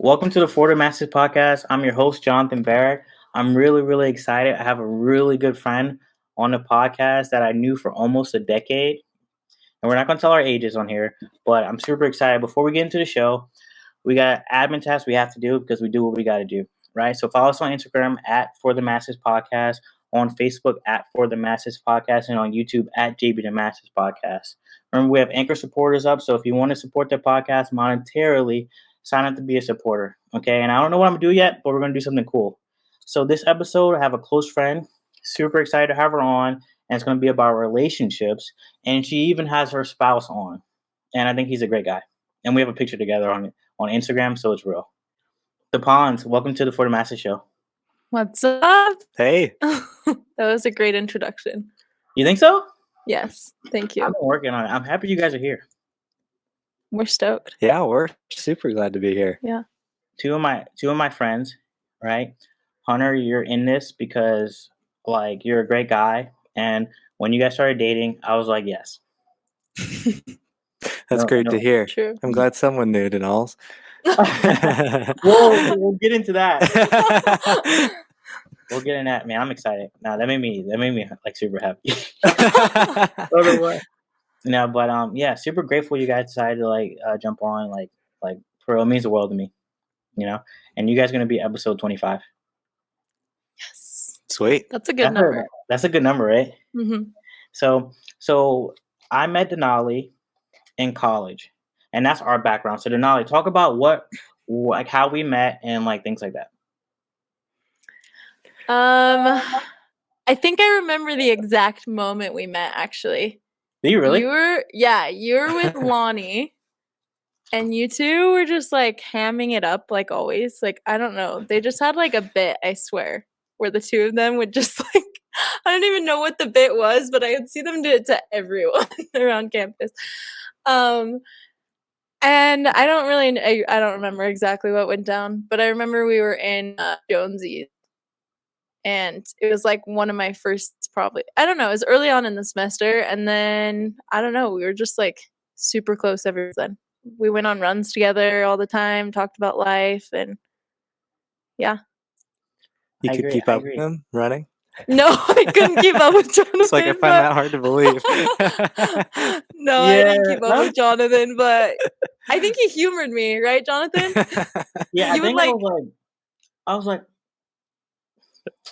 Welcome to the Florida Masters Podcast. I'm your host, Jonathan Barrett. I'm really excited. I have a really good friend on the podcast that I knew for almost a decade. And we're not going to tell our ages on here, but I'm super excited. Before we get into the show, we got admin tasks we have to do because we do what we got to do, right? So follow us on Instagram at For the Masters Podcast, on Facebook at For the Masters Podcast, and on YouTube at JB the Masters Podcast. Remember, we have Anchor supporters up, so if you want to support the podcast monetarily, sign up to be a supporter, okay? And I don't know what I'm going to do yet, but we're going to do something cool. So this episode, I have a close friend, super excited to have her on, and it's going to be about relationships, and she even has her spouse on, and I think he's a great guy. And we have a picture together on Instagram, so it's real. The Pons, welcome to the For the Masters show. What's up? Hey. That was a great introduction. You think so? Yes, thank you. I've been working on it. I'm happy you guys are here. We're stoked. Yeah, we're super glad to be here. Yeah. Two of my friends, right? Hunter, you're in this because like you're a great guy, and when you guys started dating, I was like, yes. That's great to hear. True. I'm glad someone knew Denals. We'll get into that. We'll get in that, man. I'm excited. Now that made me like super happy. No, but yeah, super grateful you guys decided to like jump on. Like for real, it means the world to me, you know. And you guys are gonna be episode 25. Yes. Sweet. That's a good number. That's a good number, right? Mm-hmm. So I met Denali in college, and that's our background. So Denali, talk about like how we met and like things like that. I think I remember the exact moment we met. Actually, Do you really? You were with Lonnie, and you two were just like hamming it up like always. Like I don't know, they just had like a bit. I swear, where the two of them would just like I don't even know what the bit was, but I would see them do it to everyone around campus. And I don't remember exactly what went down, but I remember we were in Jonesy's. And it was like one of my first, probably, I don't know, it was early on in the semester. And then, I don't know, we were just like super close ever then. We went on runs together all the time, talked about life, and yeah. You could keep up with him running? No, I couldn't keep up with Jonathan. It's like I find that hard to believe. No, I didn't keep up with Jonathan, but I think he humored me, right, Jonathan? Yeah, I think I was like,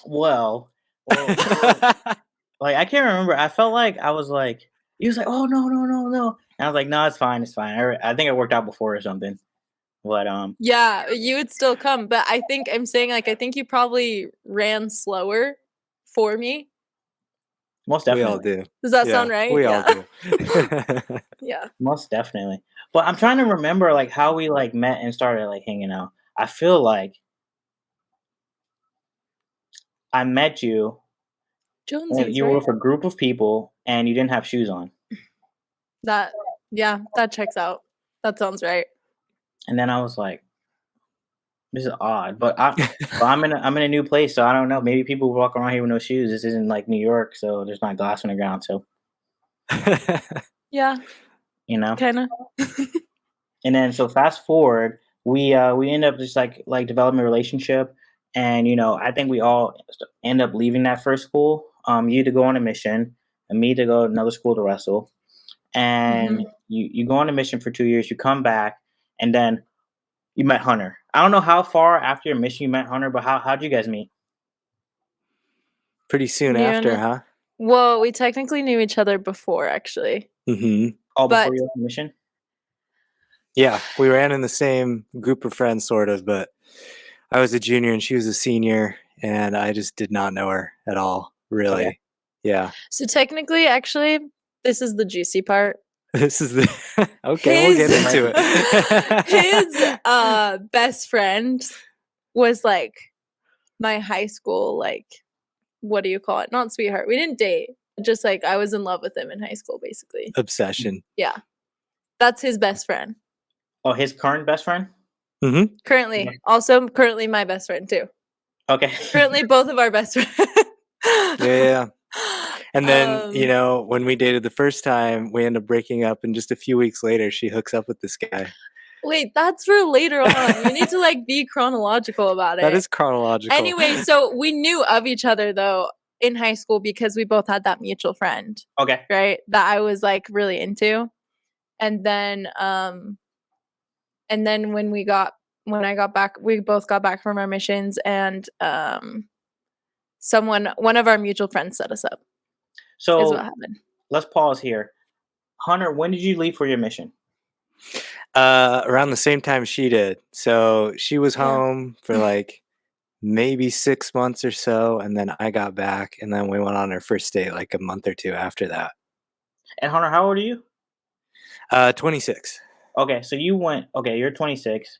well, like I can't remember. I felt like I was like, he was like, oh no, and I was like, no, it's fine. I think it worked out before or something. But yeah, you would still come, but I think I'm saying like I think you probably ran slower for me. Most definitely. We all do. Does that sound right? We all do. Yeah. Most definitely. But I'm trying to remember like how we like met and started like hanging out. I feel like I met you. Jonesy's, you were with a group of people and you didn't have shoes on. That checks out. That sounds right. And then I was like, this is odd, but I'm in a new place, so I don't know. Maybe people walk around here with no shoes. This isn't like New York, so there's not glass on the ground. So yeah, you know, kind of. And then so fast forward, we end up just like developing a relationship, and you know, I think we all end up leaving that first school. You to go on a mission, and me to go to another school to wrestle, and you go on a mission for 2 years. You come back, and then you met Hunter. I don't know how far after your mission you met Hunter, but how'd you guys meet? Pretty soon after, huh? Well, we technically knew each other before, actually. Mm-hmm. Oh, before you went on the mission? Yeah, we ran in the same group of friends, sort of, but I was a junior and she was a senior, and I just did not know her at all, really. Okay. Yeah. So technically, actually, this is the juicy part. This is the okay. We'll get into it. His best friend was like my high school, like, what do you call it? Not sweetheart. We didn't date. Just like I was in love with him in high school, basically. Obsession. Yeah, that's his best friend. Oh, his current best friend. Mm-hmm. Currently, also currently my best friend too. Okay. Currently, both of our best friends. Yeah. And then, you know, when we dated the first time, we ended up breaking up, and just a few weeks later, she hooks up with this guy. Wait, that's for later on. You need to like be chronological about it. That is chronological. Anyway, so we knew of each other though in high school because we both had that mutual friend. Okay. Right? That I was like really into. And then when I got back, we both got back from our missions, and one of our mutual friends set us up. Is what So happened. let's pause here. Hunter, when did you leave for your mission? Around the same time she did. So she was Yeah. home for like maybe 6 months or so, and then I got back, and then we went on our first date like a month or two after that. And Hunter, how old are you? 26. Okay, so you're 26.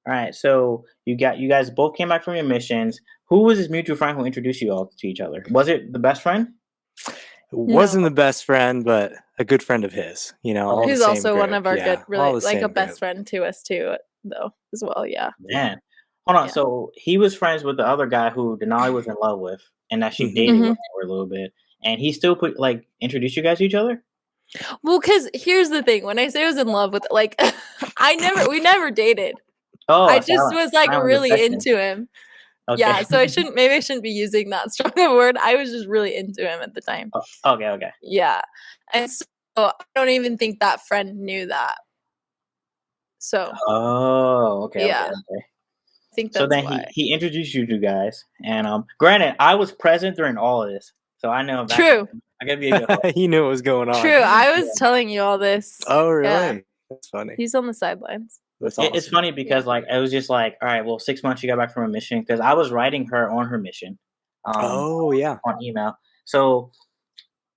All right, so you guys both came back from your missions. Who was this mutual friend who introduced you all to each other? Was it the best friend? Wasn't the best friend, but a good friend of his. You know, all the Who's same also one group. of our Yeah, good, really all the like a same best group. friend to us too, though, as well. Yeah. Man. Hold on. Yeah. So he was friends with the other guy who Denali was in love with and that she Mhm. dated Mhm. with for a little bit. And he still introduced you guys to each other? Well, because here's the thing: when I say I was in love with, like, we never dated. Oh, I just was like silent really affection. into him. Okay. Yeah, so maybe I shouldn't be using that strong of a word. I was just really into him at the time. Okay. Yeah. And so I don't even think that friend knew that. So Oh, okay. yeah, I think So that's then why. he introduced you two guys. And granted, I was present during all of this. So I know True. I gotta be a good host. He knew what was going on. True. I was telling you all this. Oh, really? Yeah. That's funny. He's on the sidelines. That's It's awesome. funny because it was just like, all right, well, 6 months she got back from a mission because I was writing her on her mission. Oh, yeah. On email. So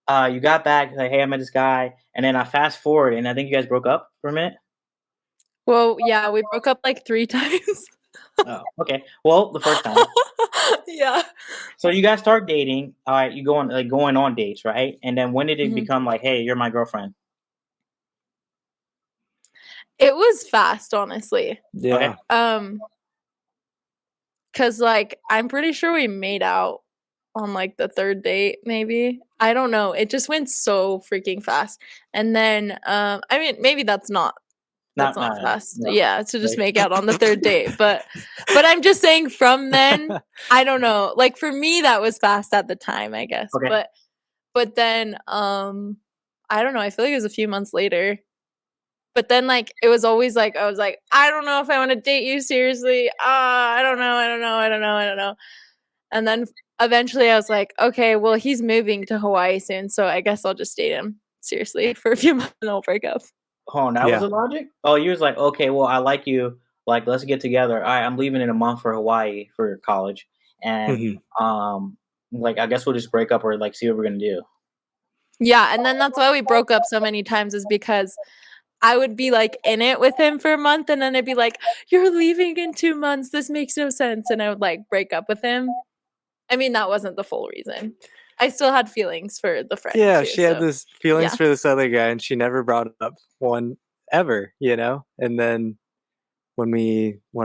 you got back, like, hey, I met this guy, and then I fast forward, and I think you guys broke up for a minute. Well, yeah, we broke up like 3 times. Oh, okay. Well, the first time. Yeah. So you guys start dating. All right, you going on dates, right? And then when did it Mhm. become like, hey, you're my girlfriend? It was fast, honestly. Yeah. Cause like I'm pretty sure we made out on like the 3rd date, maybe. I don't know. It just went so freaking fast. And then I mean maybe that's not fast. No. Yeah, to just Right. make out on the 3rd date. But I'm just saying from then, I don't know. Like for me that was fast at the time, I guess. Okay. But then I don't know, I feel like it was a few months later. But then, like, it was always like, I was like, I don't know if I want to date you seriously. I don't know. And then eventually I was like, okay, well, he's moving to Hawaii soon. So I guess I'll just date him seriously for a few months and I'll break up. Hold on, that was the logic? Oh, you was like, okay, well, I like you. Like, let's get together. All right, I'm leaving in a month for Hawaii for college. And, like, I guess we'll just break up or, like, see what we're going to do. Yeah. And then that's why we broke up so many times is because I would be like in it with him for a month and then I'd be like, you're leaving in 2 months. This makes no sense. And I would like break up with him. I mean, that wasn't the full reason. I still had feelings for the friend. Yeah, too, she had this feelings yeah. for this other guy and she never brought up one ever, you know? And then when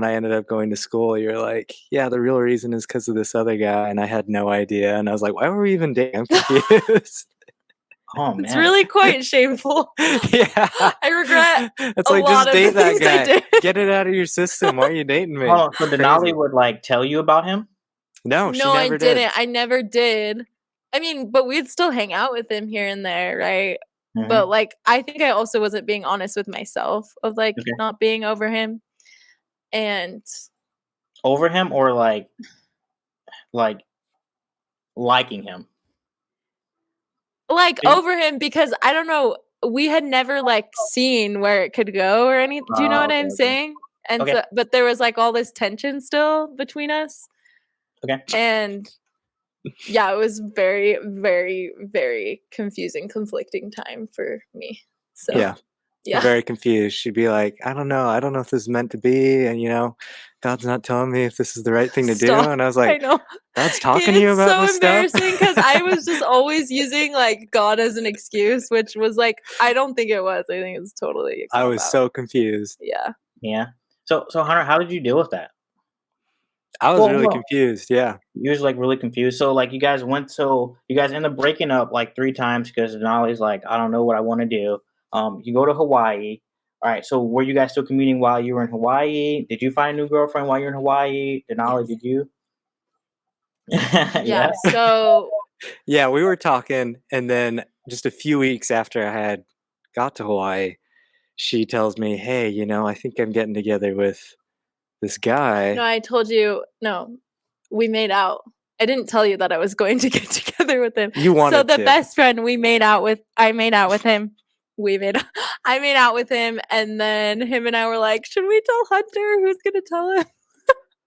I ended up going to school, you're like, yeah, the real reason is because of this other guy. And I had no idea. And I was like, why were we even dating? I'm confused. Oh, man. It's really quite shameful. Yeah. I regret It's a like, lot just of date the that things I guy. did. Get it out of your system. Why are you dating me? Oh, so Denali would, like, tell you about him? No, she No, I never didn't. did. I never did. I mean, but we'd still hang out with him here and there, right? Mhm. But like, I think I also wasn't being honest with myself of like Okay. not being over him. And Over him or, like liking him? like over him because I don't know, we had never like seen where it could go or anything. Do you know what I'm saying? And Okay. so, but there was like all this tension still between us. Okay. And yeah, it was very, very, very confusing, conflicting time for me. So Yeah. yeah. Very confused. She'd be like, I don't know if this is meant to be. And, you know, God's not telling me if this is the right thing to do. And I was I like, know. God's talking to you about this stuff? It's so embarrassing because I was just always using like God as an excuse, which was like, I don't think it was. I think it's totally. I was so confused. Yeah. Yeah. So Hunter, how did you deal with that? I was really confused. Yeah. You was like really confused. So like you guys end up breaking up like 3 times because Denali's like, I don't know what I want to do. You go to Hawaii. All right. So were you guys still commuting while you were in Hawaii? Did you find a new girlfriend while you're in Hawaii? Denali, Yes. did you? Yeah. Yeah. So Yeah, we were talking, and then just a few weeks after I had got to Hawaii, she tells me, "Hey, I think I'm getting together with this guy." no, I told you. No, we made out. I didn't tell you that I was going to get together with him. You So wanted the to. best friend I made out with him. I made out with him, and then him and I were like, should we tell Hunter? Who's gonna tell him?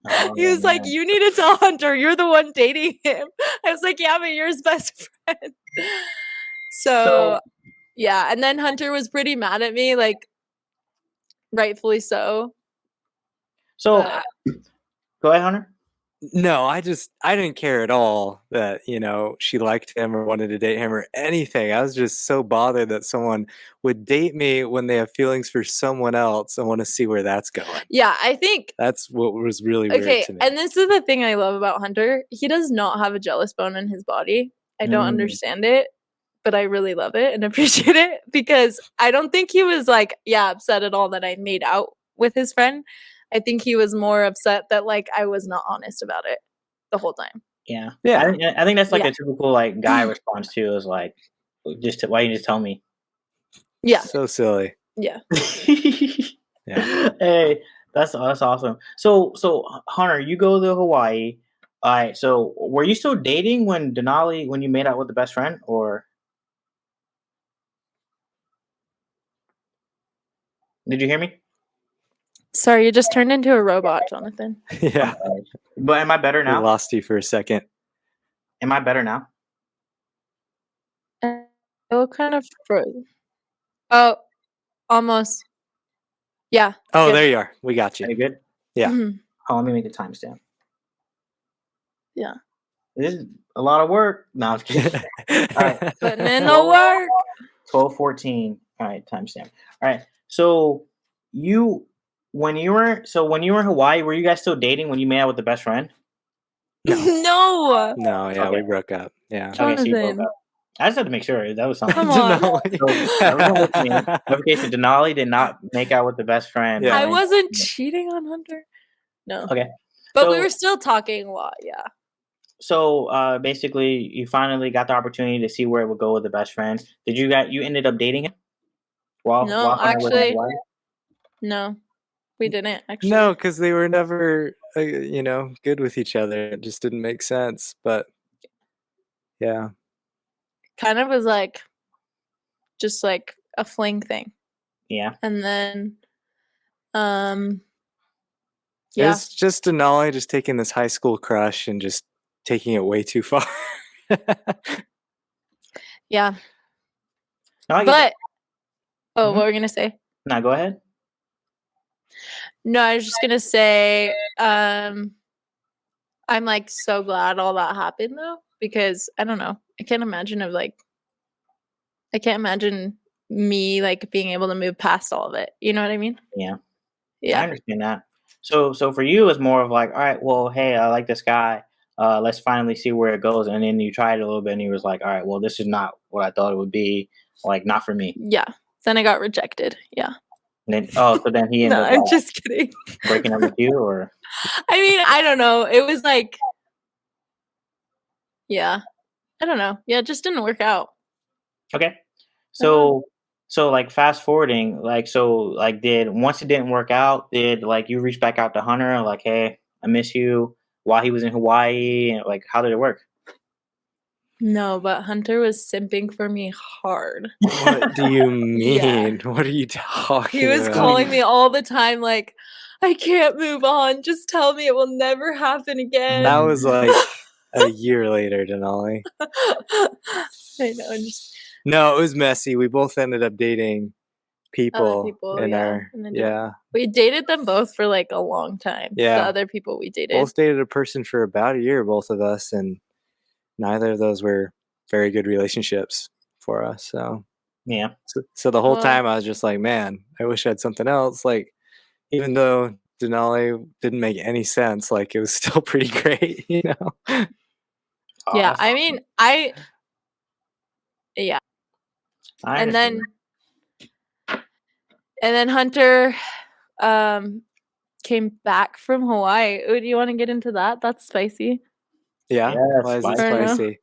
Oh, He was like, man. you need to tell Hunter. You're the one dating him. I was like, yeah, but you're his best friend. So yeah, and then Hunter was pretty mad at me, like rightfully so. So But go ahead, Hunter. No, I didn't care at all that, she liked him or wanted to date him or anything. I was just so bothered that someone would date me when they have feelings for someone else and want to see where that's going. yeah, I think That's what was really weird okay, to me. and this is the thing I love about Hunter. He does not have a jealous bone in his body. I don't understand it, but I really love it and appreciate it because I don't think he was like, upset at all that I made out with his friend. I think he was more upset that like I was not honest about it the whole time. Yeah. Yeah. I think that's like Yeah. a typical like guy response too. Is like, why you just tell me? Yeah. So silly. Yeah. Yeah. Hey, that's awesome. So Hunter, you go to Hawaii. All right. So were you still dating when you made out with the best friend, or did you hear me? Sorry, you just turned into a robot, Jonathan. Yeah. But am I better We now? lost you for a second. Am I better now? Oh, kind of froze. Oh, almost. Yeah. Oh, good. there you are. We got Are you. you good? Yeah. Oh, let me make a timestamp. Yeah. This is a lot of work. No, I'm just kidding. right. Putting in the work. 12:14. All right, timestamp. All right. So when you were in Hawaii, were you guys still dating when you made out with the best friend? No. No, yeah, Okay. we broke up. Yeah. Okay, so you broke Jonathan. up. I just had to make sure that was something. Come on. So everyone listening, notification: Denali did not make out with the best friend. Yeah. I during- wasn't cheating on Hunter. No. Okay. But So- we were still talking a lot, yeah. So basically, you finally got the opportunity to see where it would go with the best friend. Did you ended up dating him? No, while Hunter was in actually- Hawaii? No. We didn't actually. No, because they were never, good with each other. It just didn't make sense. But yeah. Kind of was like just like a fling thing. Yeah. And then It's just Denali just taking this high school crush and just taking it way too far. yeah. No, I get that. But Mhm. what were we gonna say? No, go ahead. No, I was just gonna say, I'm like so glad all that happened though, because I don't know. I can't imagine me like being able to move past all of it. You know what I mean? Yeah. I Yeah. understand that. So for you, it's more of like, all right, well, hey, I like this guy. Let's finally see where it goes. And then you tried it a little bit, and he was like, all right, well, this is not what I thought it would be. Like, not for me. Yeah. Then I got rejected. Yeah. And then, so then he ended No, up I'm just kidding. breaking up with you, or I mean, I don't know. It was like, yeah. I don't know. Yeah, it just didn't work out. okay. So like fast forwarding, like once it didn't work out, did like you reach back out to Hunter, like, hey, I miss you, while he was in Hawaii, and like how did it work? No, but Hunter was simping for me hard. What do you Yeah. mean? What are you talking He was about? calling me all the time, like, I can't move on. Just tell me it will never happen again. That was like a year later, Denali. I know. No, it was messy. We both ended up dating people, people, in yeah, our and then we dated them both for like a long time. Yeah. The other people we dated. both dated a person for about a year, both of us, and neither of those were very good relationships for us. So Yeah. so the whole Well- time I was just like, man, I wish I had something else. Like, even though Denali didn't make any sense, like it was still pretty great, Yeah, Awesome. I mean, yeah. I And understand. then And then Hunter came back from Hawaii. Ooh, do you want to get into that? That's spicy. Yeah. Yeah, Why is it spicy. Or no? spicy?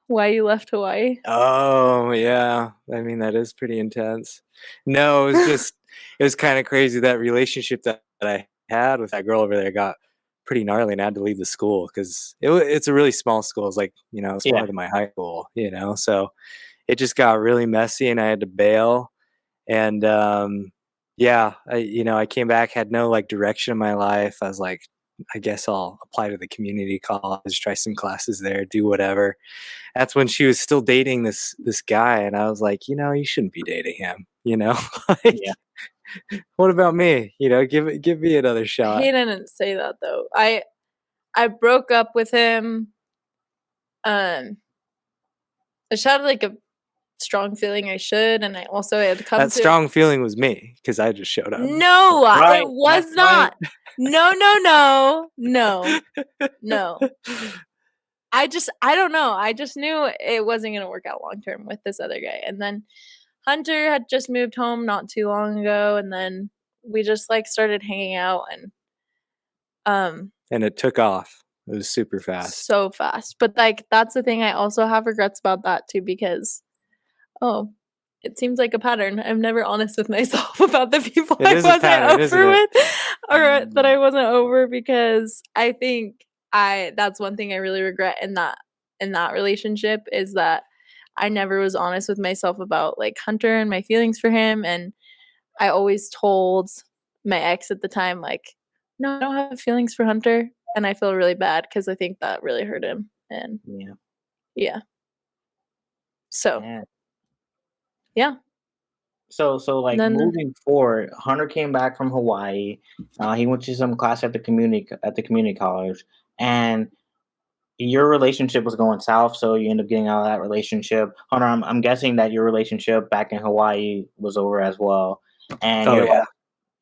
Why you left Hawaii? Oh yeah. I mean, that is pretty intense. No, it was just it was kind of crazy. That relationship that I had with that girl over there got pretty gnarly, and I had to leave the school because it's a really small school. It's like, you know, smaller Yeah. than my high school, you know. So it just got really messy, and I had to bail. And yeah, I came back, had no like direction in my life. I was like, I guess I'll apply to the community college, try some classes there, do whatever. That's when she was still dating this guy, and I was like, you shouldn't be dating him, like, Yeah. what about me? Give me another shot. He didn't say that though. I broke up with him. It sounded like a strong feeling I should, and I also had come That to strong feeling was me because I just showed up. No, Right, it was that's not. No. I don't know. I just knew it wasn't going to work out long term with this other guy. And then Hunter had just moved home not too long ago, and then we just like started hanging out and And it took off. It was super fast. so fast. But like that's the thing, I also have regrets about that too, because it seems like a pattern. I'm never honest with myself about the people It I is a wasn't pattern, isn't over it? with, or that I wasn't over, because I think that's one thing I really regret in that relationship, is that I never was honest with myself about like Hunter and my feelings for him. And I always told my ex at the time, like, no, I don't have feelings for Hunter. And I feel really bad because I think that really hurt him. And yeah. So Yeah. yeah. So like Then moving forward, Hunter came back from Hawaii. He went to some class at the community college, and your relationship was going south. So you end up getting out of that relationship. Hunter, I'm guessing that your relationship back in Hawaii was over as well. And Oh you're yeah. like,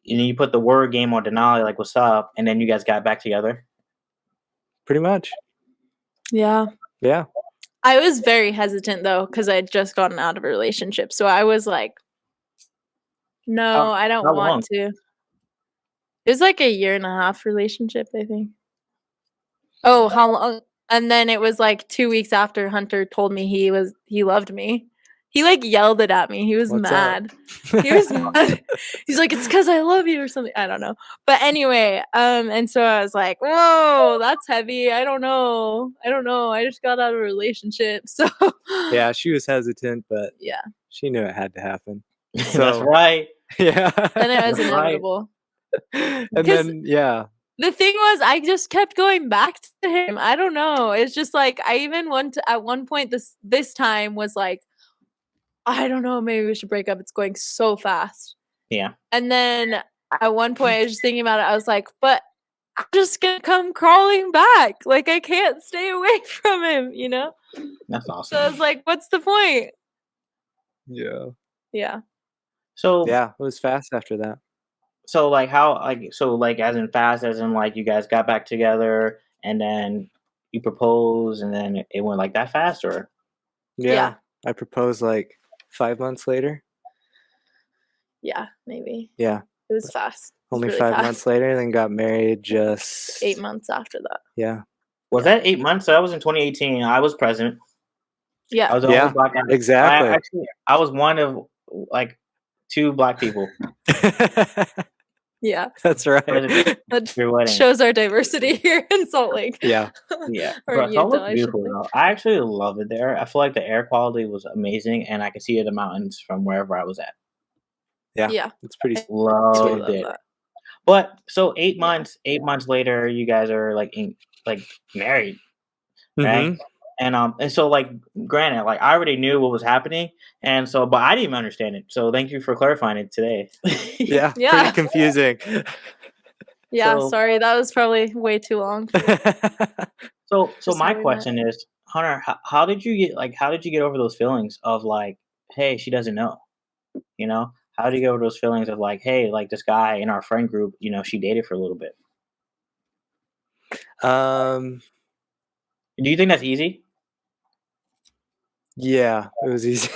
and you put the word game on Denali, like, what's up? And then you guys got back together. Pretty much. yeah. Yeah. I was very hesitant though, because I had just gotten out of a relationship. So I was like, no, I don't How long? want to. It was like a 1.5 year relationship, I think. Oh, how long? And then it was like 2 weeks after Hunter told me he loved me. He like yelled it at me. He was What's mad. up? He was mad. He's like, it's because I love you or something. I don't know. But anyway, and so I was like, whoa, that's heavy. I don't know. I just got out of a relationship. So Yeah, she was hesitant, but yeah. she knew it had to happen. That's So right. yeah. Then it was That's right. inevitable. And Because then yeah. the thing was, I just kept going back to him. I don't know. It's just like I even went to, at one point this time was like, I don't know, maybe we should break up. It's going so fast. Yeah. And then at one point I was just thinking about it. I was like, but I'm just gonna come crawling back. Like I can't stay away from him, you know? That's So awesome. I was like, what's the point? Yeah. Yeah. So Yeah, it was fast after that. so like how like as in fast as in like you guys got back together and then you proposed and then it went like that fast, or Yeah. I proposed like 5 months later. Yeah, maybe. Yeah. It was fast. It was Only really 5 fast. months later, then got married just 8 months after that. Yeah. was that 8 months? So that was in 2018. I was president. I Yeah. was the only black guy. Exactly. I was one of like 2 black people. Yeah. That's right. That Your wedding. shows our diversity here in Salt Lake. Yeah. Yeah, Or bro, in Salt Utah, Lake's I should beautiful say. though. I actually love it there. I feel like the air quality was amazing, and I could see the mountains from wherever I was at. Yeah. Yeah. It's pretty I really Loved love it. that. But so 8 Yeah. months, 8 months later, you guys are like married, right? Mhm. And so like, granted, like I already knew what was happening, and so but I didn't even understand it. So thank you for clarifying it today. Yeah. Yeah. Pretty confusing. Yeah, So- sorry, that was probably way too long. So Just my how we met. question is, Hunter, how did you get over those feelings of like, hey, she doesn't know, you know? How did you get over those feelings of like, hey, like this guy in our friend group, she dated for a little bit? Do you think that's easy? Yeah, it was easy.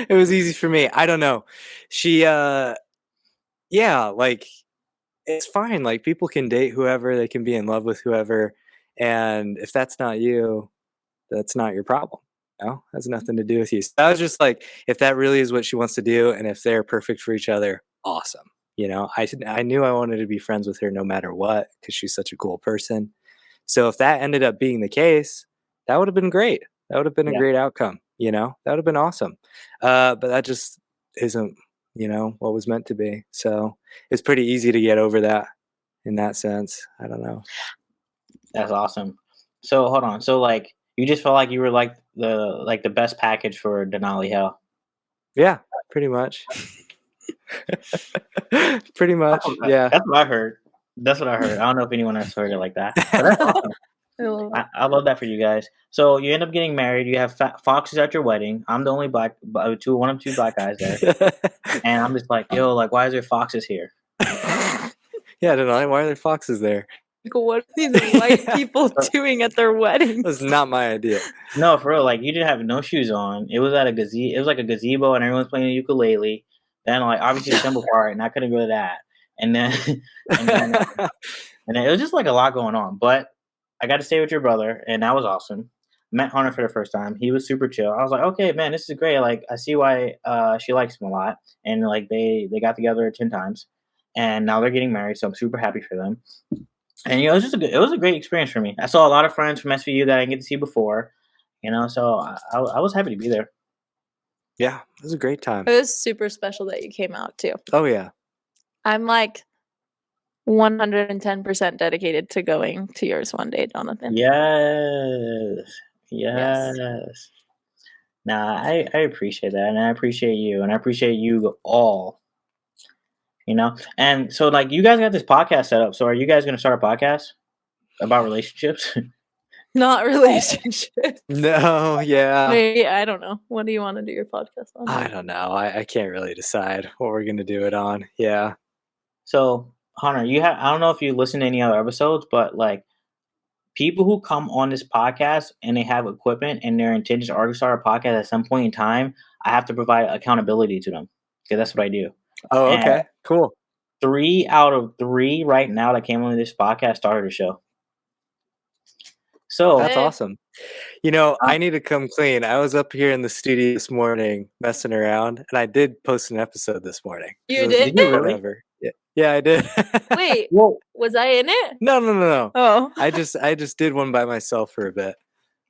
It was easy for me. I don't know. She, yeah, like it's fine. Like people can date whoever, they can be in love with whoever, and if that's not you, that's not your problem. You know, has nothing to do with you. So I was just like, if that really is what she wants to do, and if they're perfect for each other, awesome. You know, I knew I wanted to be friends with her no matter what because she's such a cool person. So if that ended up being the case, that would have been great. That would have been a Yeah. great outcome. You know, that would have been awesome. But that just isn't, you know, what was meant to be. So it's pretty easy to get over that in that sense. I don't know. That's awesome. So hold on. So like you just felt like you were like the best package for Denali Hell. Yeah, pretty much. Pretty much. Yeah. That's what I heard. That's what I heard. I don't know if anyone else heard it like that. But that's awesome. I love it. I love that for you guys. So you end up getting married. You have foxes at your wedding. I'm the only one of two black guys there, and I'm just like, yo, like, why is there foxes here? Yeah, I don't know. Why are there foxes there? Like, what are these white people doing at their weddings? That's not my idea. No, for real. Like, you didn't have no shoes on. It was at a gazebo. It was like a gazebo, and everyone's playing a ukulele. Then, like, obviously the cymbal part, and I couldn't go to that. And then, and then, and then it was just like a lot going on. But I got to stay with your brother, and that was awesome. Met Hunter for the first time. He was super chill. I was like, okay, man, this is great. Like, I see why she likes him a lot. And like, they got together 10 times, and now they're getting married. So I'm super happy for them. And you know, it was a great experience for me. I saw a lot of friends from SVU that I didn't get to see before. You know, so I was happy to be there. Yeah, it was a great time. It was super special that you came out too. Oh yeah. I'm like 110% dedicated to going to yours one day, Jonathan. Yes. Nah, I appreciate that, and I appreciate you, and I appreciate you all. You know, and so like you guys got this podcast set up. So are you guys going to start a podcast about relationships? Not relationships. No, yeah. Wait, I don't know. What do you want to do your podcast on? I don't know. I can't really decide what we're gonna do it on. Yeah. So Hunter, I don't know if you listen to any other episodes, but like people who come on this podcast and they have equipment and their intentions are to start a podcast at some point in time, I have to provide accountability to them because that's what I do. Oh, And okay. Cool. 3 out of 3 right now that came on this podcast started a show. So That's Hey. awesome. You know, I need to come clean. I was up here in the studio this morning messing around, and I did post an episode this morning. You So did? Did you really? whatever. Yeah, I did. Wait, Well, was I in it? No. Oh. I just did one by myself for a bit.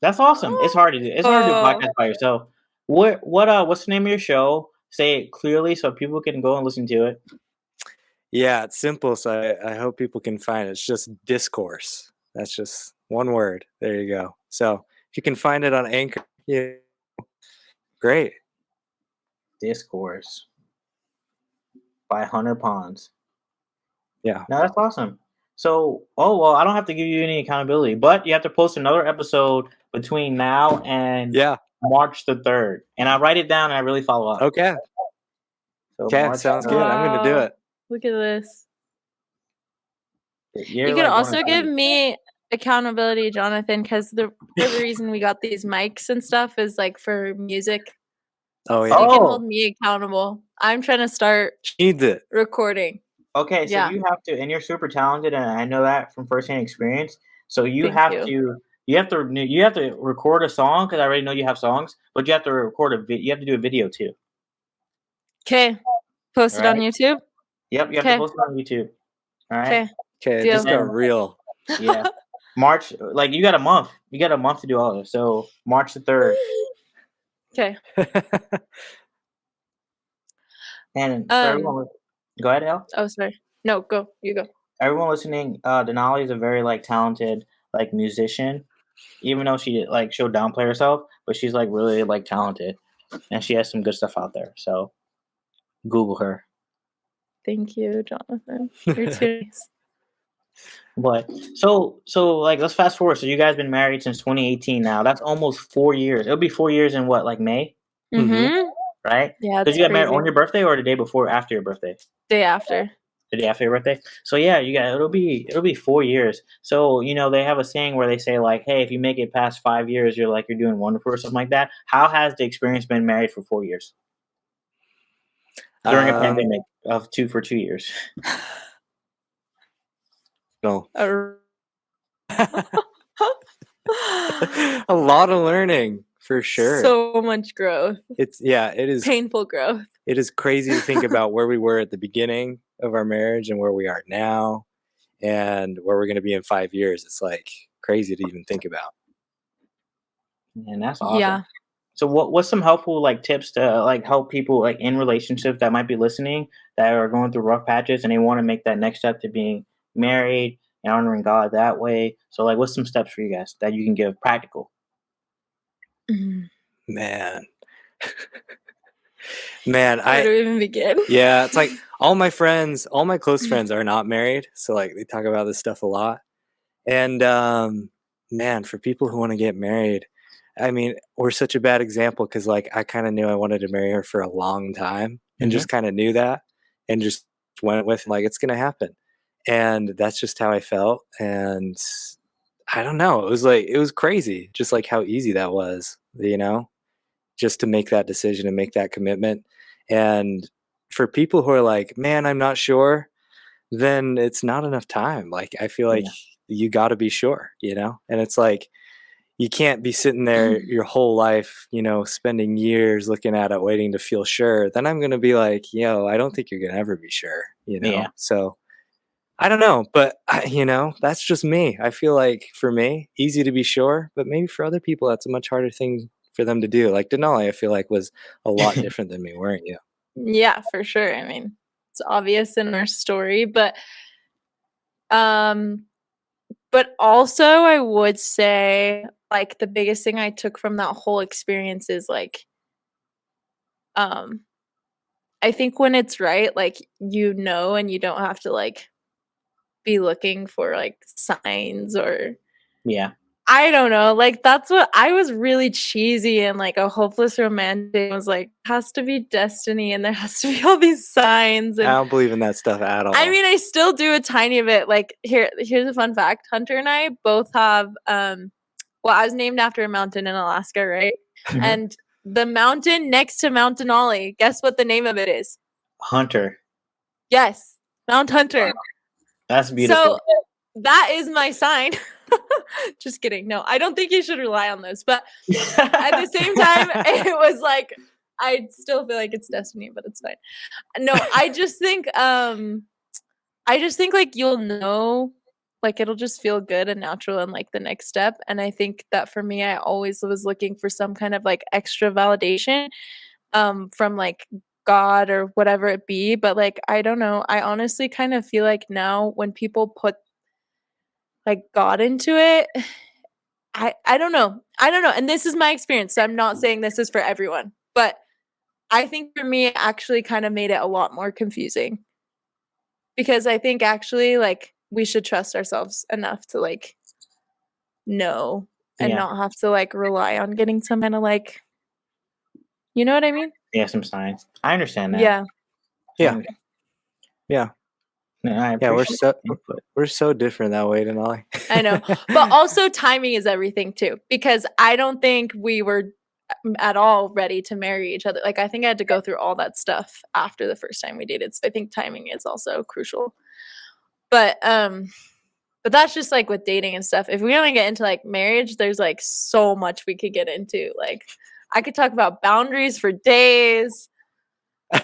that's awesome. It's hard to do. It's hard to do a Oh. podcast by yourself. What's the name of your show? Say it clearly so people can go and listen to it. Yeah, it's simple, so I hope people can find it. It's just discourse. That's just one word. There you go. So if you can find it on Anchor, yeah, great. Discourse by Hunter Pons. Yeah. Now that's awesome. So, I don't have to give you any accountability, but you have to post another episode between now and Yeah. March the 3rd. And I write it down and I really follow up. Okay. So Okay. March Sounds 3rd. good. I'm gonna do Wow. it. Look at this. You're You like can one also of give the- me accountability, Jonathan, because the reason we got these mics and stuff is like for music. Oh So yeah. you can Oh. hold me accountable. I'm trying to start She needs it. recording. Okay, so Yeah. you have to, and you're super talented, and I know that from firsthand experience. So you Thank have you. you have to record a song because I already know you have songs, but you have to you have to do a video too. Okay. Post it on YouTube. Yep, you have to Okay. post it on YouTube. All right. Okay. Okay, Deal. this got real. Yeah. March, like you got a month. You got a month to do all this. So March the 3rd. Okay. And for everyone, go ahead, El. Oh, sorry. No, go. You go. Everyone listening, Denali is a very like talented like musician. Even though she'll downplay herself, but she's like really like talented, and she has some good stuff out there. So Google her. Thank you, Jonathan. You're too nice. But so like let's fast forward. So you guys been married since 2018 now. That's almost 4 years. It'll be 4 years in what, like May, Mm-hmm. right? Yeah, Did it's you get married crazy. on your birthday or the day before, after your birthday? Day after. The day after your birthday. So yeah, it'll be 4 years. So you know they have a saying where they say like, hey, if you make it past 5 years, you're doing wonderful or something like that. How has the experience been married for 4 years? during a pandemic of 2 years. No. A A lot of learning for sure. So much growth. It is Painful growth. It is crazy to think about where we were at the beginning of our marriage and where we are now and where we're going to be in 5 years. It's like crazy to even think about. And that's awesome. Yeah. So what's some helpful like tips to like help people like in relationships that might be listening that are going through rough patches and they want to make that next step to being married and honoring God that way? So like what's some steps for you guys that you can give practical? Man. Where do we even begin? Yeah, it's like all my close friends are not married, so like they talk about this stuff a lot. And man, for people who want to get married, I mean, we're such a bad example because like I kind of knew I wanted to marry her for a long time and just kind of knew that and just went with like it's gonna happen. And that's just how I felt. And I don't know, it was crazy, just like how easy that was, just to make that decision and make that commitment. And for people who are like, man, I'm not sure, then it's not enough time. Like, I feel like you got to be sure, and it's like, you can't be sitting there your whole life, spending years looking at it, waiting to feel sure. Then I'm going to be like, I don't think you're going to ever be sure, Yeah. So I don't know, but that's just me. I feel like for me, easy to be sure, but maybe for other people, that's a much harder thing for them to do. Like Denali, I feel like was a lot different than me, weren't you? Yeah, for sure. I mean, it's obvious in our story, but also I would say like the biggest thing I took from that whole experience is like, I think when it's right, like, and you don't have to like be looking for like signs or I don't know, like that's what I was really cheesy and like a hopeless romantic. I was like, has to be destiny and there has to be all these signs. And I don't believe in that stuff at all. I mean, I still do a tiny bit. Like here's a fun fact. Hunter and I both have I was named after a mountain in Alaska, right? And the mountain next to Mount Denali, guess what the name of it is? Hunter. Yes, Mount Hunter. That's beautiful. So that is my sign. Just kidding. No, I don't think you should rely on those. But at the same time, it was like I still feel like it's destiny, but it's fine. No, I just think like you'll know, like it'll just feel good and natural and like the next step. And I think that for me, I always was looking for some kind of like extra validation from like God or whatever it be. But like I don't know. I honestly kind of feel like now when people put like God into it, I don't know. And this is my experience. So I'm not saying this is for everyone, but I think for me, it actually kind of made it a lot more confusing because I think actually like we should trust ourselves enough to like know and not have to like rely on getting some kind of like, you know what I mean? Yeah, some signs. I understand that. Yeah. No, we're so different that way, Denali. I know, but also timing is everything too, because I don't think we were at all ready to marry each other. Like I think I had to go through all that stuff after the first time we dated. So I think timing is also crucial. But that's just like with dating and stuff. If we want to get into like marriage, there's like so much we could get into. Like I could talk about boundaries for days. We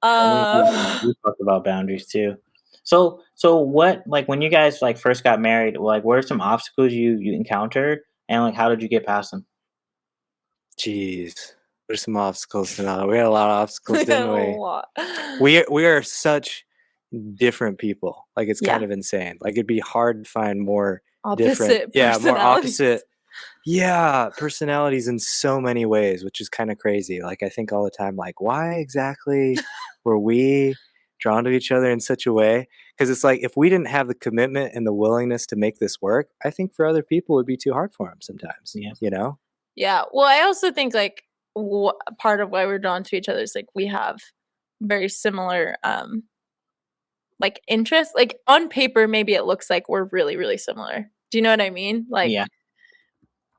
talked about boundaries too. So what, like when you guys like first got married, like what are some obstacles you encountered and like how did you get past them? Jeez, there's some obstacles tonight. We had a lot of obstacles, didn't we? We are such different people. Like it's kind of insane. Like it'd be hard to find more different, more opposite. Yeah, personalities in so many ways, which is kind of crazy. Like I think all the time, like why exactly were we drawn to each other in such a way? Because it's like if we didn't have the commitment and the willingness to make this work, I think for other people it would be too hard for them sometimes. Yeah. Well, I also think like part of why we're drawn to each other is like we have very similar like interests. Like on paper, maybe it looks like we're really, really similar. Do you know what I mean? Like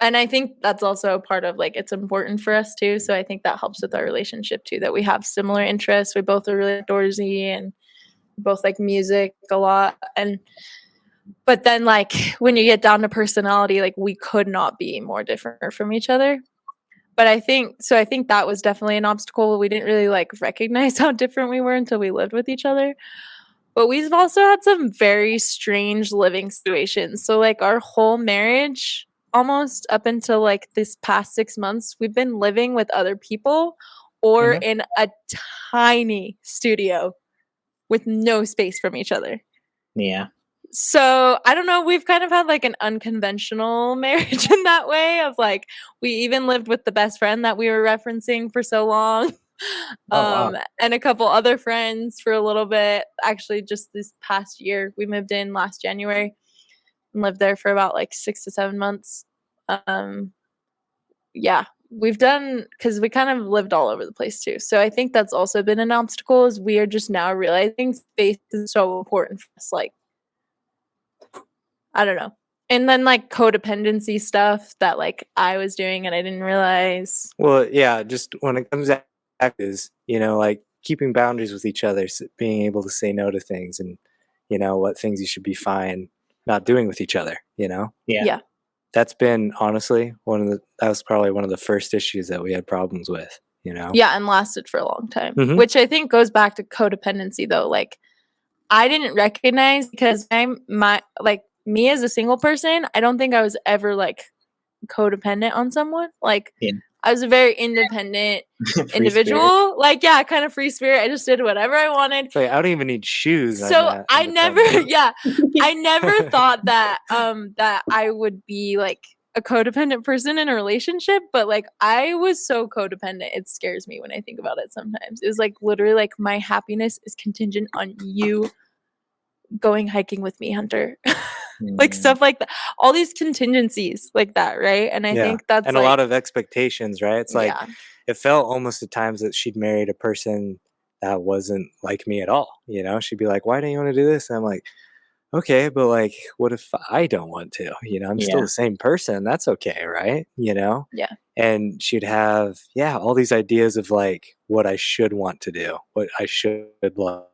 And I think that's also a part of like it's important for us too. So I think that helps with our relationship too, that we have similar interests. We both are really outdoorsy and both like music a lot. But then like when you get down to personality, like we could not be more different from each other. But I think that was definitely an obstacle. We didn't really like recognize how different we were until we lived with each other. But we've also had some very strange living situations. So like our whole marriage, almost up until like this past 6 months, we've been living with other people or in a tiny studio with no space from each other. Yeah. So I don't know, we've kind of had like an unconventional marriage in that way of like we even lived with the best friend that we were referencing for so long. Wow. And a couple other friends for a little bit. Actually, just this past year, we moved in last January and lived there for about like 6 to 7 months. Yeah, we've done because we kind of lived all over the place too. So I think that's also been an obstacle. Is we are just now realizing space is so important for us. Like, I don't know. And then like codependency stuff that like I was doing and I didn't realize. Well, yeah, just when it comes to is, like keeping boundaries with each other, being able to say no to things and, what things you should be fine not doing with each other, Yeah. That's been honestly that was probably one of the first issues that we had problems with, Yeah, and lasted for a long time, Mhm. which I think goes back to codependency though. Like I didn't recognize because me as a single person, I don't think I was ever like codependent on someone. Like Yeah. I was a very independent Free individual. spirit. Like yeah, kind of free spirit. I just did whatever I wanted. It's like, I don't even need shoes. So I never independent. I never thought that that I would be like a codependent person in a relationship, but like I was so codependent, it scares me when I think about it sometimes. It was like literally like my happiness is contingent on you going hiking with me, Hunter. Like stuff like that. All these contingencies like that, right? And I think that's and like a lot of expectations, right? It's like yeah. it felt almost at times that she'd married a person that wasn't like me at all. She'd be like, "Why don't you want to do this?" And I'm like, "Okay, but like, what if I don't want to? I'm still Yeah. the same person. That's okay, right? Yeah. And she'd have all these ideas of like what I should want to do, what I should love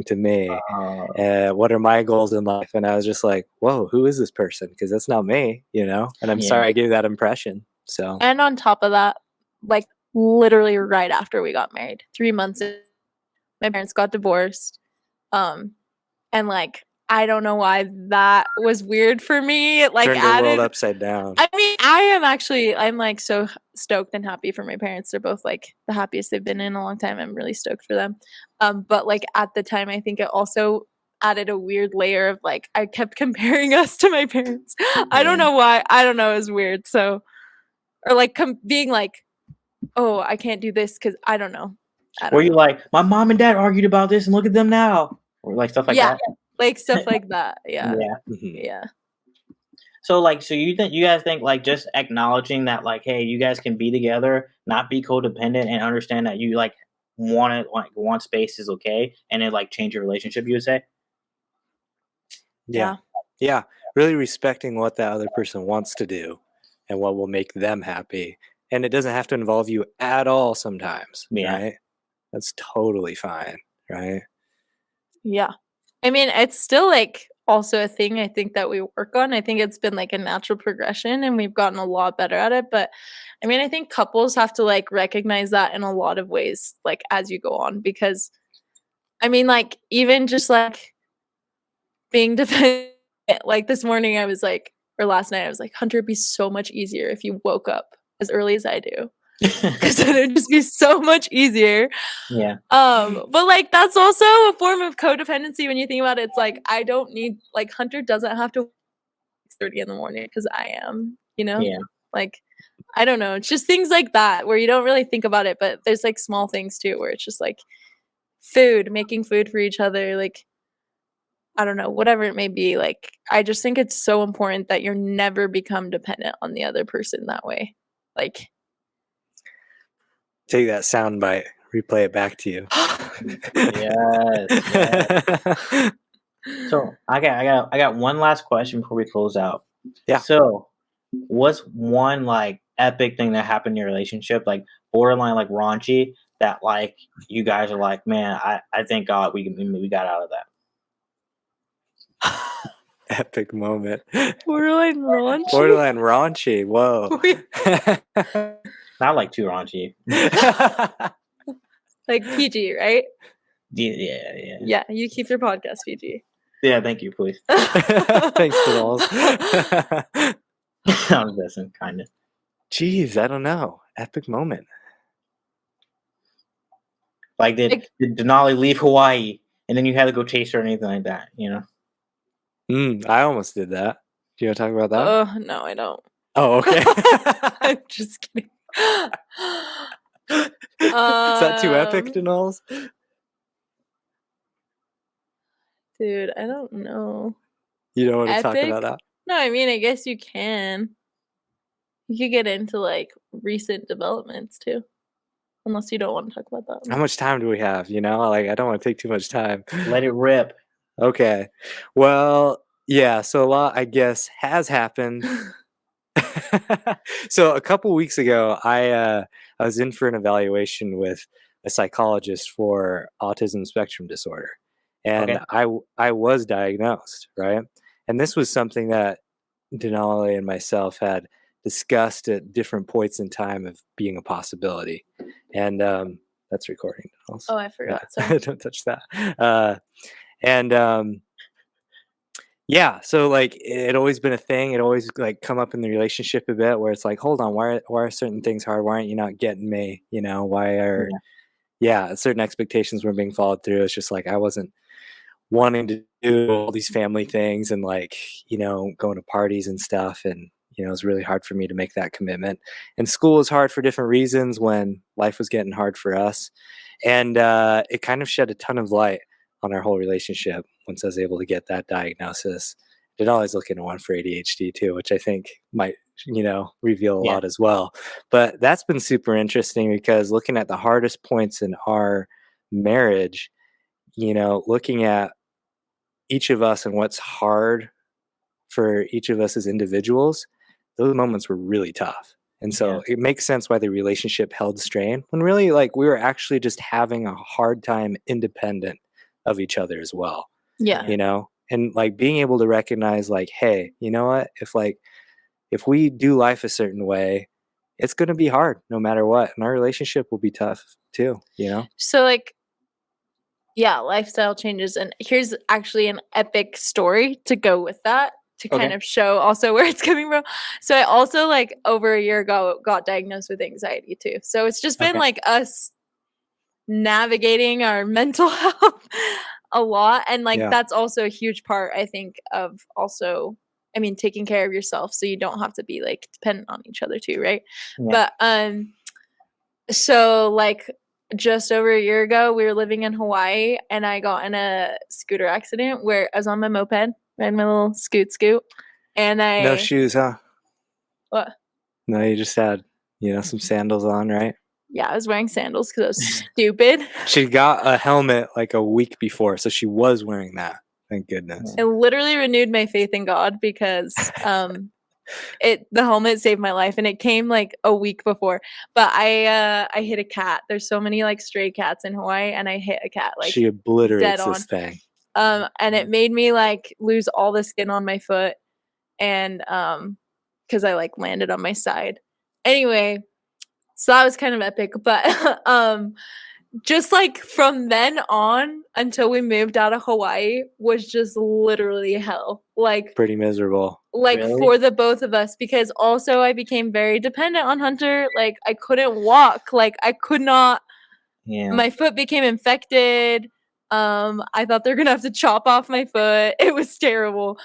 to me. What are my goals in life? And I was just like, whoa, who is this person? Because that's not me, And I'm sorry I gave that impression. So And on top of that, like literally right after we got married, 3 months in, my parents got divorced. And like I don't know why that was weird for me. It like turned the world upside down. I mean, I'm like so stoked and happy for my parents. They're both like the happiest they've been in a long time. I'm really stoked for them. But like at the time, I think it also added a weird layer of like I kept comparing us to my parents. I don't know why. I don't know. It was weird. So, or like being like, oh, I can't do this because I don't know. Were you like, my mom and dad argued about this and look at them now? Or like stuff like that? Like stuff like that. Yeah. Yeah. So you think you guys think like just acknowledging that like, hey, you guys can be together, not be codependent, and understand that you like want space is okay, and it like change your relationship, you would say? Yeah. Really respecting what that other person wants to do and what will make them happy. And it doesn't have to involve you at all sometimes. Yeah. Right? That's totally fine. Right? Yeah. I mean, it's still like also a thing I think that we work on. I think it's been like a natural progression and we've gotten a lot better at it. But I mean, I think couples have to like recognize that in a lot of ways, like as you go on, because I mean, like even just like being dependent, like this morning I was like, or last night I was like, Hunter, it'd be so much easier if you woke up as early as I do. Because then it'd just be so much easier. Yeah. But like that's also a form of codependency when you think about it. It's like I don't need like Hunter doesn't have to 30 in the morning because I am, Yeah. Like I don't know. It's just things like that where you don't really think about it, but there's like small things too where it's just like food, making food for each other, like I don't know, whatever it may be. Like I just think it's so important that you're never become dependent on the other person that way. Like take that sound bite, replay it back to you. Yes. So I got one last question before we close out. Yeah. So what's one like epic thing that happened in your relationship, like borderline like raunchy, that like you guys are like, man, I thank God we got out of that. Epic moment. Borderline raunchy. Borderline raunchy. Whoa. Not like too raunchy. Like PG, right? Yeah. Yeah, you keep your podcast PG. Yeah, thank you, please. Thanks, Denali. I'm guessing, kind of. Jeez, I don't know. Epic moment. Like, did Denali leave Hawaii and then you had to go chase her or anything like that? You know? I almost did that. Do you want to talk about that? No, I don't. Oh, okay. I'm just kidding. Is that too epic, Denals? Dude, I don't know. You don't want to talk Epic? about that? No, I mean, I guess you can. You could get into like recent developments too. Unless you don't want to talk about that. How much time do we have? You know, like I don't want to take too much time. Let it rip. Okay. Well, yeah, so a lot, I guess, has happened. So a couple weeks ago, I was in for an evaluation with a psychologist for autism spectrum disorder, and Okay. I was diagnosed, right? And this was something that Denali and myself had discussed at different points in time of being a possibility, and that's recording. Also. Oh, I forgot. Yeah. Sorry. Don't touch that. And yeah, so like it had always been a thing. It always like come up in the relationship a bit where it's like, hold on, why are certain things hard? Why aren't you not getting me? You know, why are certain expectations weren't being followed through? It's just like I wasn't wanting to do all these family things and like, you know, going to parties and stuff. And, you know, it was really hard for me to make that commitment. And school was hard for different reasons when life was getting hard for us. And it kind of shed a ton of light on our whole relationship once I was able to get that diagnosis. Denali's looking at one for ADHD too, which I think might, you know, reveal a lot as well. But that's been super interesting because looking at the hardest points in our marriage, you know, looking at each of us and what's hard for each of us as individuals, those moments were really tough. And so it makes sense why the relationship held strain when really like we were actually just having a hard time independent of each other as well. Yeah. You know, and like being able to recognize like, hey, you know what, if we do life a certain way, it's going to be hard no matter what, and our relationship will be tough too, you know. So like, yeah, lifestyle changes, and here's actually an epic story to go with that to kind of show also where it's coming from. So I also like over a year ago got diagnosed with anxiety too. So it's just been like us navigating our mental health a lot, and like that's also a huge part I think of also, I mean, taking care of yourself so you don't have to be like dependent on each other too, right? But so like just over a year ago we were living in Hawaii and I got in a scooter accident where I was on my moped riding my little scoot and I No shoes, huh? What? No, you just had, you know, some sandals on, right? Yeah, I was wearing sandals because I was stupid. She got a helmet like a week before, so she was wearing that. Thank goodness. It literally renewed my faith in God because the helmet saved my life, and it came like a week before. But I hit a cat. There's so many like stray cats in Hawaii, and I hit a cat like she obliterates dead on. This thing. And it made me like lose all the skin on my foot, and because I like landed on my side. Anyway, so that was kind of epic, but just like from then on until we moved out of Hawaii was just literally hell. Like pretty miserable. Like for the both of us, because also I became very dependent on Hunter. Like I couldn't walk. Like I could not. Yeah. My foot became infected. I thought they're gonna have to chop off my foot. It was terrible.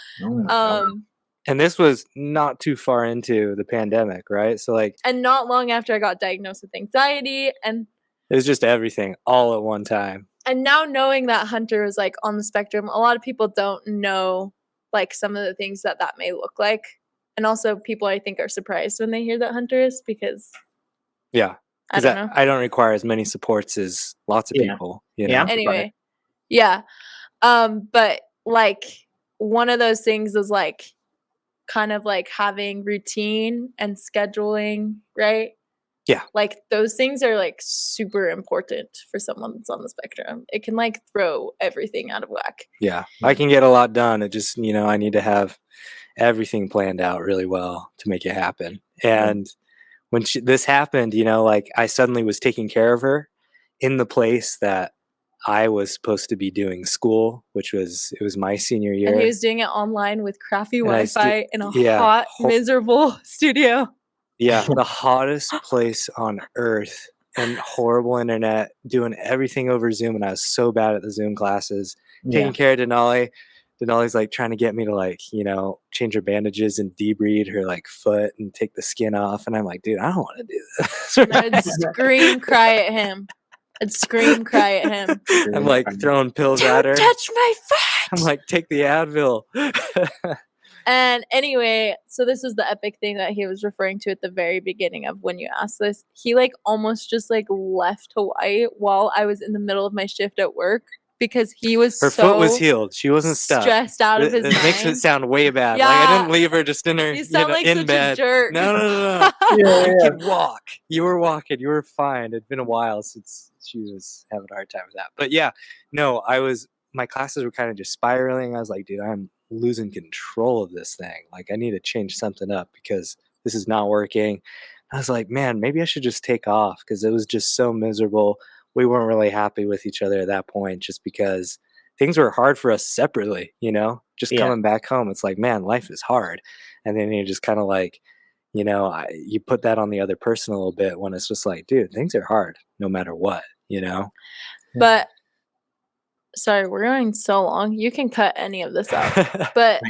And this was not too far into the pandemic, right? So like, and not long after I got diagnosed with anxiety, and it was just everything all at one time. And now knowing that Hunter is like on the spectrum, a lot of people don't know like some of the things that may look like. And also people I think are surprised when they hear that Hunter is, because I don't know. I don't require as many supports as lots of people, you know? Anyway. Yeah. But like one of those things is like kind of like having routine and scheduling, right? Yeah. Like those things are like super important for someone that's on the spectrum. It can like throw everything out of whack. Yeah. I can get a lot done. It just, I need to have everything planned out really well to make it happen. And when this happened, like I suddenly was taking care of her in the place that I was supposed to be doing school, it was my senior year. And he was doing it online with crappy And Wi-Fi in a hot, miserable studio. Yeah, the hottest place on earth and horrible internet, doing everything over Zoom. And I was so bad at the Zoom classes, taking care of Denali. Denali's like trying to get me to like, change her bandages and debride her like foot and take the skin off. And I'm like, dude, I don't want to do this. I'd scream, cry at him. I'm like throwing pills at her. Don't touch my foot! I'm like, take the Advil. And anyway, so this was the epic thing that he was referring to at the very beginning of when you asked this. He like almost just like left Hawaii while I was in the middle of my shift at work because he was her foot was healed. She wasn't stuck. Stressed out of his mind. It makes it sound way bad. Yeah. Like I didn't leave her just in her you sound like in such bed. A jerk. No. You could walk. You were walking. You were fine. It'd been a while since she was having a hard time with that. But yeah, no, my classes were kind of just spiraling. I was like, dude, I'm losing control of this thing. Like I need to change something up because this is not working. I was like, man, maybe I should just take off because it was just so miserable. We weren't really happy with each other at that point just because things were hard for us separately, just coming back home. It's like, man, life is hard. And then you're just kind of like, you put that on the other person a little bit when it's just like, dude, things are hard no matter what, But sorry, we're going so long. You can cut any of this out. But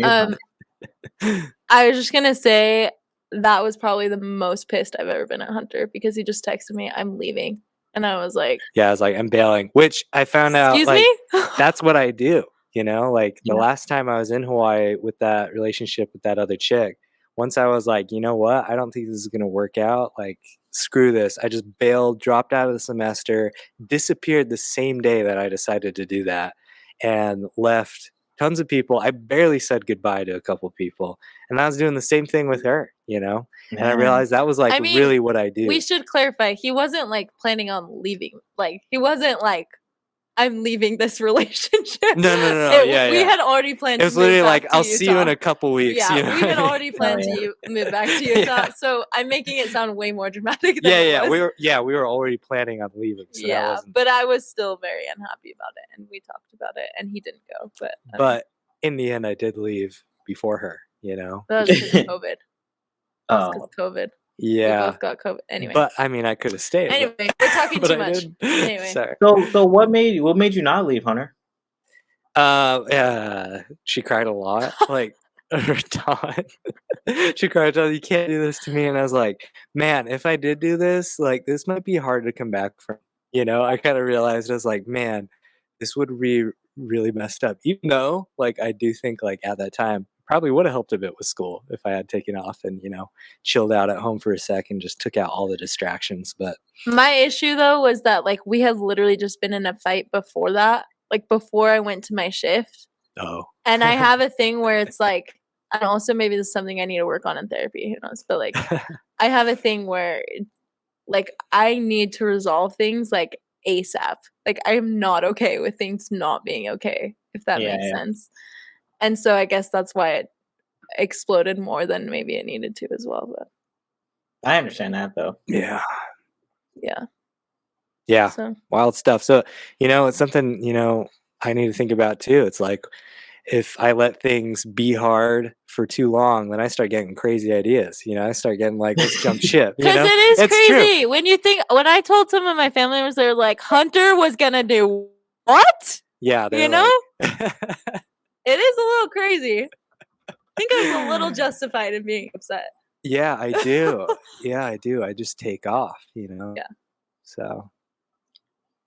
I was just going to say that was probably the most pissed I've ever been at Hunter because he just texted me, I'm leaving. And I was like... Yeah, I was like, I'm bailing. Which I found out, Excuse like, me? that's what I do, Like, the last time I was in Hawaii with that relationship with that other chick, once I was like, you know what? I don't think this is going to work out. Like, screw this. I just bailed, dropped out of the semester, disappeared the same day that I decided to do that, and left tons of people. I barely said goodbye to a couple people. And I was doing the same thing with her, And I realized that was like really what I do. We should clarify. He wasn't like planning on leaving. Like he wasn't like, I'm leaving this relationship. No. We had already planned to move back to Utah. It was literally like, I'll see you in a couple weeks. Yeah, we had already planned to move back to Utah. So I'm making it sound way more dramatic than it was. We were already planning on leaving. So but I was still very unhappy about it. And we talked about it and he didn't go. But in the end, I did leave before her, That was because of COVID. Because of COVID. Yeah. We both got COVID. Anyway. But I mean, I could have stayed. Anyway, we're talking too much. Anyway. Sorry. So what made you not leave, Hunter? She cried a lot. Like her Todd. She cried, you can't do this to me. And I was like, man, if I did do this, like this might be hard to come back from. I kind of realized I was like, man, this would be really messed up. Even though, like, I do think like at that time probably would have helped a bit with school if I had taken off and, chilled out at home for a sec and just took out all the distractions. But my issue though was that like we had literally just been in a fight before that, like before I went to my shift. Oh. And I have a thing where it's like, and also maybe this is something I need to work on in therapy, who knows, but like I have a thing where like I need to resolve things like ASAP. Like I'm not okay with things not being okay, if that makes sense. And so I guess that's why it exploded more than maybe it needed to as well. But I understand that though. Yeah. So. Wild stuff. So, it's something, I need to think about too. It's like if I let things be hard for too long, then I start getting crazy ideas. I start getting like, let's jump ship. Because it is crazy. True. When I told some of my family members, they were like, Hunter was going to do what? Yeah. It is a little crazy. I think I was a little justified in being upset. Yeah, I do. I just take off, Yeah. So.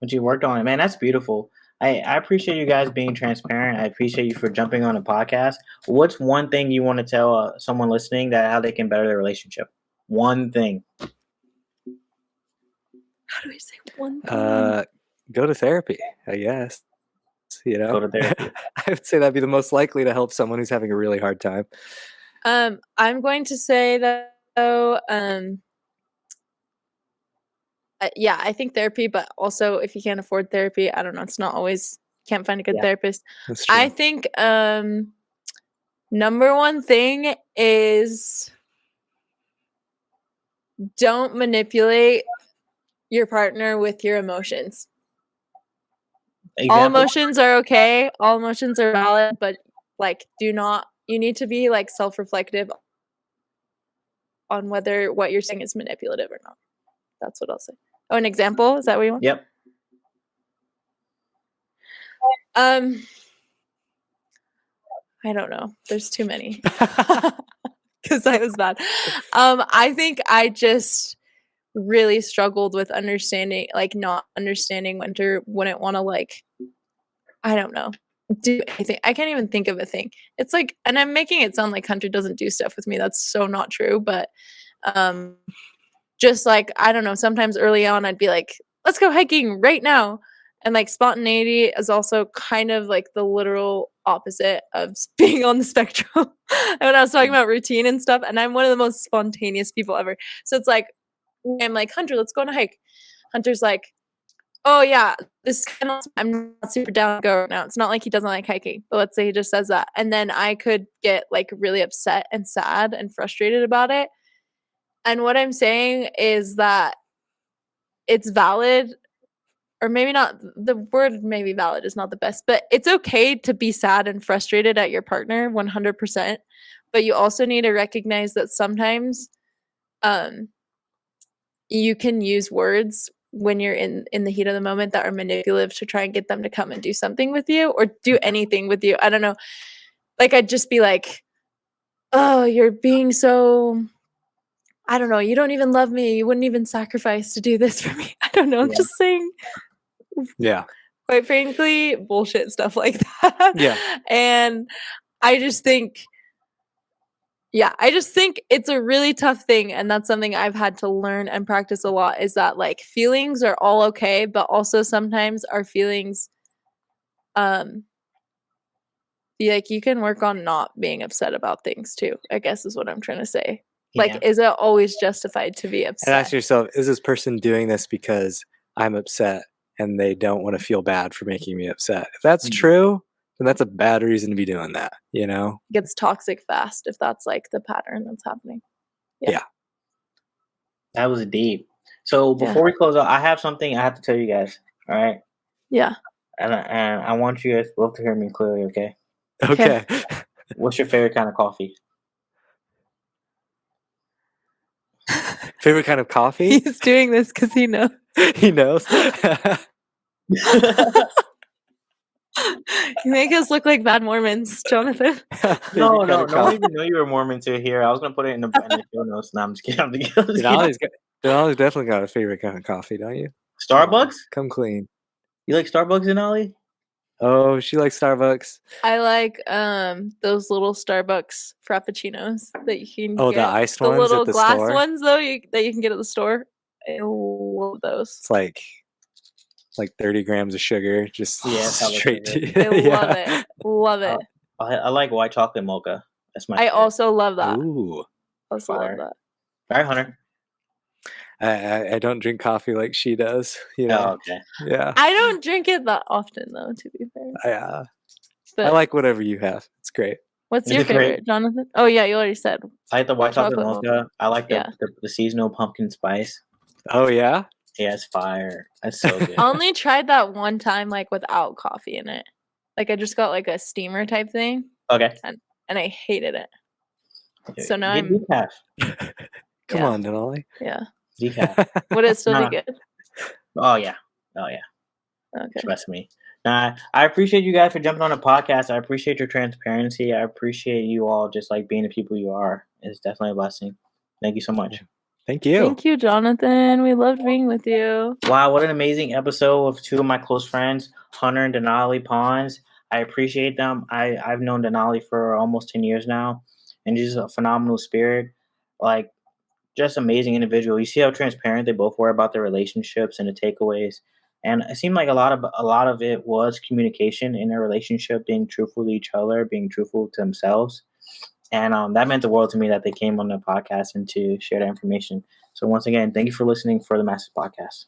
But you worked on it, man. That's beautiful. I appreciate you guys being transparent. I appreciate you for jumping on a podcast. What's one thing you want to tell someone listening that how they can better their relationship? One thing. How do we say one thing? Go to therapy, I guess. Go to therapy. I would say that'd be the most likely to help someone who's having a really hard time. I'm going to say though, yeah, I think therapy, but also if you can't afford therapy, I don't know, it's not always, can't find a good therapist. That's true. I think number one thing is don't manipulate your partner with your emotions. Example? All emotions are okay, all emotions are valid, but like you need to be like self-reflective on whether what you're saying is manipulative or not. That's what I'll say. Oh, an example? Is that what you want? Yep. I don't know. There's too many. Because I was bad. I think I just really struggled with understanding, like not understanding when to wouldn't want to like, I don't know, do anything. I can't even think of a thing. It's like, and I'm making it sound like Hunter doesn't do stuff with me. That's so not true. But just like, I don't know, sometimes early on I'd be like, let's go hiking right now. And like spontaneity is also kind of like the literal opposite of being on the spectrum. And when I was talking about routine and stuff, and I'm one of the most spontaneous people ever. So it's like, I'm like, Hunter, let's go on a hike. Hunter's like, oh yeah, I'm not super down to go right now. It's not like he doesn't like hiking, but let's say he just says that. And then I could get like really upset and sad and frustrated about it. And what I'm saying is that it's valid, or maybe not, the word maybe valid is not the best, but it's okay to be sad and frustrated at your partner 100%. But you also need to recognize that sometimes you can use words when you're in the heat of the moment that are manipulative to try and get them to come and do something with you or do anything with you. I don't know. Like I'd just be like, oh, you're being so, I don't know, you don't even love me. You wouldn't even sacrifice to do this for me. I don't know. I'm just saying, quite frankly, bullshit stuff like that. Yeah. And I just think it's a really tough thing. And that's something I've had to learn and practice a lot, is that like feelings are all okay, but also sometimes our feelings, like you can work on not being upset about things too, I guess is what I'm trying to say. Like, is it always justified to be upset? And ask yourself, is this person doing this because I'm upset and they don't want to feel bad for making me upset? If that's true, then that's a bad reason to be doing that, you know? It gets toxic fast if that's like the pattern that's happening. Yeah. That was deep. So before we close out, I have something I have to tell you guys. All right. Yeah. And I want you guys both to hear me clearly. Okay. Okay. What's your favorite kind of coffee? Favorite kind of coffee? He's doing this because he knows. He knows. You make us look like bad Mormons, Jonathan. No one even knew you were Mormon to here. I was gonna put it in the show notes. No, I'm just kidding. Denali's definitely got a favorite kind of coffee, don't you? Starbucks? Come clean. You like Starbucks, Denali? Oh, she likes Starbucks. I like those little Starbucks frappuccinos that you can Oh, get. the iced the ones little at the glass store? ones though that you can get at the store. I love those. It's like 30 grams of sugar, just straight to you. I love it. Love it. I like white chocolate mocha. That's my I favorite. also love that. Ooh. Also love that. All right, Hunter. I don't drink coffee like she does. You know? Oh, okay. Yeah. I don't drink it that often though, to be fair. I like whatever you have. It's great. What's your favorite, Jonathan? Oh yeah, you already said. I like the white chocolate mocha. I like the seasonal pumpkin spice. Oh yeah? Yeah, it's fire. That's so good. I only tried that one time, like without coffee in it. Like I just got like a steamer type thing. Okay. And I hated it. So now Get decaf. Come on, Denali. Yeah. Decaf. Would it still be good? Oh yeah. Okay. Trust me. I appreciate you guys for jumping on the podcast. I appreciate your transparency. I appreciate you all just like being the people you are. It's definitely a blessing. Thank you so much. Thank you. Thank you, Jonathan. We loved being with you. Wow, what an amazing episode with two of my close friends, Hunter and Denali Pons. I appreciate them. I've known Denali for almost 10 years now, and just a phenomenal spirit. Like, just amazing individual. You see how transparent they both were about their relationships and the takeaways. And it seemed like a lot of it was communication in their relationship, being truthful to each other, being truthful to themselves. And that meant the world to me that they came on the podcast and to share that information. So once again, thank you for listening for the Massive Podcast.